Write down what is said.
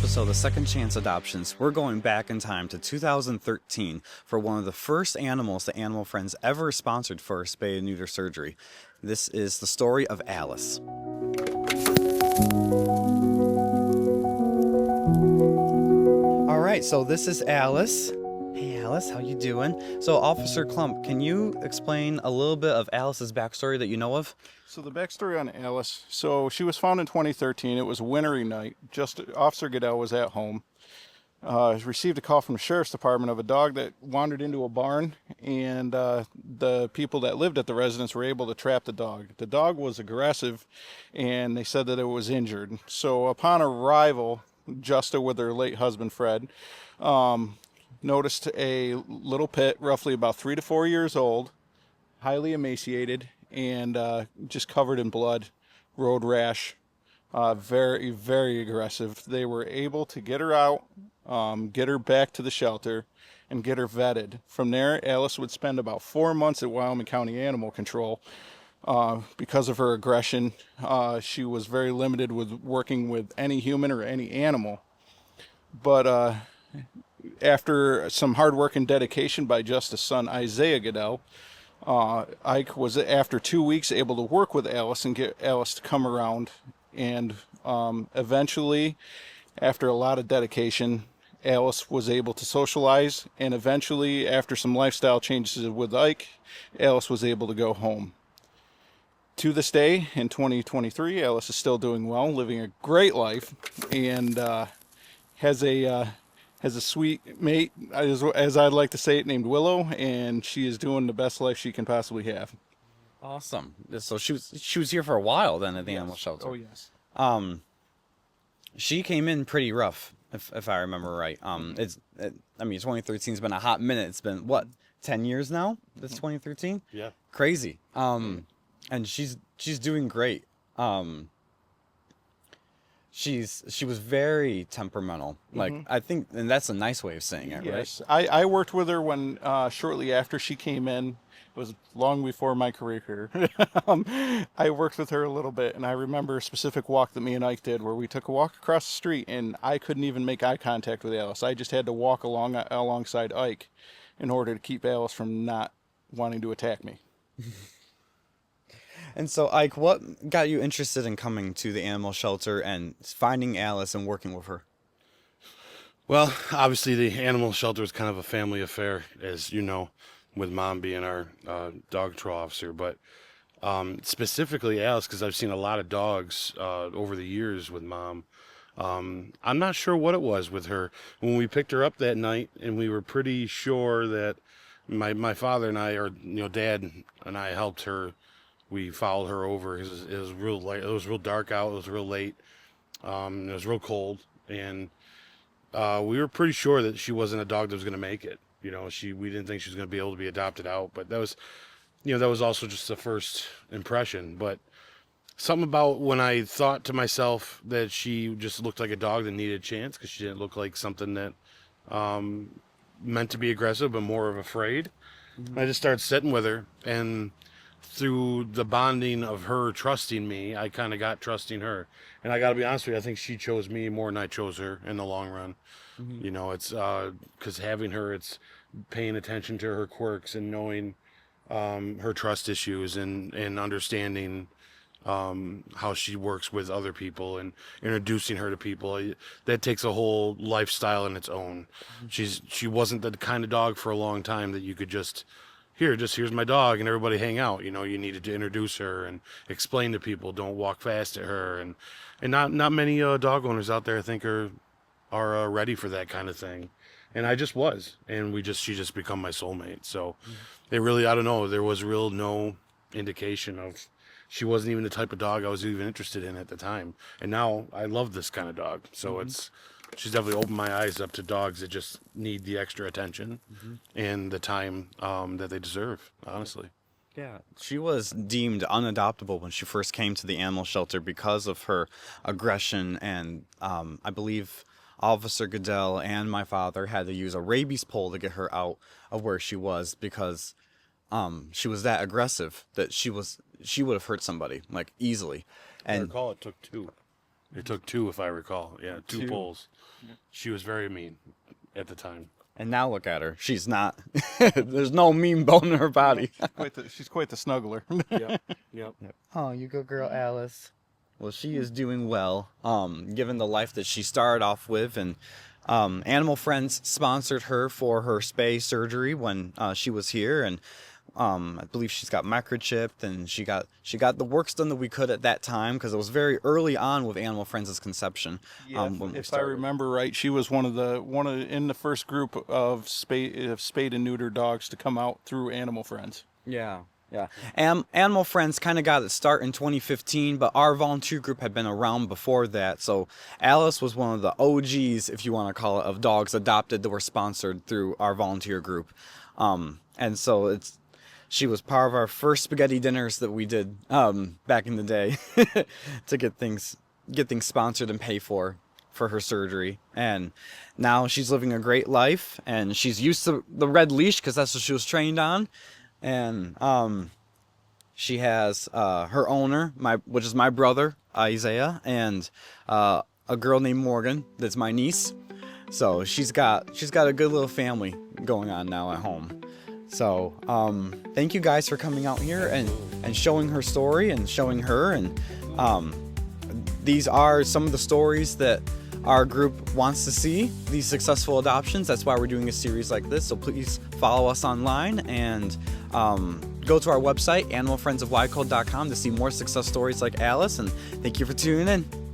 episode of Second Chance Adoptions, we're going back in time to 2013 for one of the first animals that Animal Friends ever sponsored for spay and neuter surgery. This is the story of Alice. All right, so this is Alice. Hey Alice, how you doing? So Officer Klump, can you explain a little bit of Alice's backstory that you know of? So the backstory on Alice, so she was found in 2013. It was a wintry night. Just Officer Goodell was at home. Received a call from the sheriff's department of a dog that wandered into a barn, and the people that lived at the residence were able to trap the dog. The dog was aggressive, and they said that it was injured. So upon arrival, Justa with her late husband Fred noticed a little pit, roughly about 3 to 4 years old, highly emaciated, and just covered in blood, road rash, very, very aggressive. They were able to get her out, get her back to the shelter, and get her vetted. From there, Alice would spend about 4 months at Wyoming County Animal Control. Because of her aggression, she was very limited with working with any human or any animal. But after some hard work and dedication by Justice's son Isaiah Goodell, Ike was, after 2 weeks, able to work with Alice and get Alice to come around. And eventually, after a lot of dedication, Alice was able to socialize. And eventually, after some lifestyle changes with Ike, Alice was able to go home. To this day, in 2023, Alice is still doing well, living a great life, and has a sweet mate, as I'd like to say it, named Willow, and she is doing the best life she can possibly have. Awesome. So she was here for a while then at the animal shelter. Oh yes. She came in pretty rough, if I remember right. 2013's been a hot minute. It's been what, 10 years now? This 2013. Yeah. Crazy. And she's doing great. She was very temperamental. Like, I think, and that's a nice way of saying it, Yes. right? I worked with her when shortly after she came in. It was long before my career. I worked with her a little bit, and I remember a specific walk that me and Ike did where we took a walk across the street, and I couldn't even make eye contact with Alice. I just had to walk alongside Ike in order to keep Alice from not wanting to attack me. And so, Ike, what got you interested in coming to the animal shelter and finding Alice and working with her? Well, obviously the animal shelter is kind of a family affair, as you know, with Mom being our dog control officer. But specifically Alice, because I've seen a lot of dogs over the years with Mom. I'm not sure what it was with her. When we picked her up that night, and we were pretty sure that my father and I, or Dad and I, helped her. We followed her over. It was real light. It was real dark out. It was real late. It was real cold, and we were pretty sure that she wasn't a dog that was going to make it. We didn't think she was going to be able to be adopted out. But that was also just the first impression. But something about when I thought to myself that she just looked like a dog that needed a chance, because she didn't look like something that meant to be aggressive, but more of afraid. I just started sitting with her, and through the bonding of her trusting me, I kind of got trusting her. And I got to be honest with you, I think she chose me more than I chose her in the long run. It's because having her, it's paying attention to her quirks and knowing her trust issues and understanding how she works with other people and introducing her to people. That takes a whole lifestyle in its own. She wasn't the kind of dog for a long time that you could just, here's my dog and everybody hang out. You needed to introduce her and explain to people, don't walk fast at her. And not many dog owners out there I think are ready for that kind of thing. And I just was, and she just become my soulmate. So it really, I don't know, there was no indication of, she wasn't even the type of dog I was even interested in at the time. And now I love this kind of dog. So she's definitely opened my eyes up to dogs that just need the extra attention and the time that they deserve, honestly. Yeah, she was deemed unadoptable when she first came to the animal shelter because of her aggression, and I believe Officer Goodell and my father had to use a rabies pole to get her out of where she was, because she was that aggressive that she would have hurt somebody, like, easily. And I recall it took two. It took two, if I recall. Yeah, two poles. She was very mean at the time. And now look at her. She's not. There's no mean bone in her body. She's quite the snuggler. Yep. Yep. Oh, you good girl, Alice. Well, she is doing well, given the life that she started off with, and Animal Friends sponsored her for her spay surgery when she was here, and I believe she's got microchipped, and she got the works done that we could at that time, because it was very early on with Animal Friends' conception. When we If I started. remember right, she was one of in the first group of spayed and neutered dogs to come out through Animal Friends. Yeah. Animal Friends kind of got its start in 2015, but our volunteer group had been around before that. So Alice was one of the OGs, if you want to call it, of dogs adopted that were sponsored through our volunteer group. And so she was part of our first spaghetti dinners that we did back in the day to get things sponsored and paid for her surgery. And now she's living a great life, and she's used to the red leash because that's what she was trained on. And she has her owner, which is my brother Isaiah, and a girl named Morgan that's my niece. So she's got a good little family going on now at home. So thank you guys for coming out here and showing her story and showing her. And these are some of the stories that our group wants to see, these successful adoptions. That's why we're doing a series like this. So please follow us online and go to our website, animalfriendsofwycold.com, to see more success stories like Alice. And thank you for tuning in.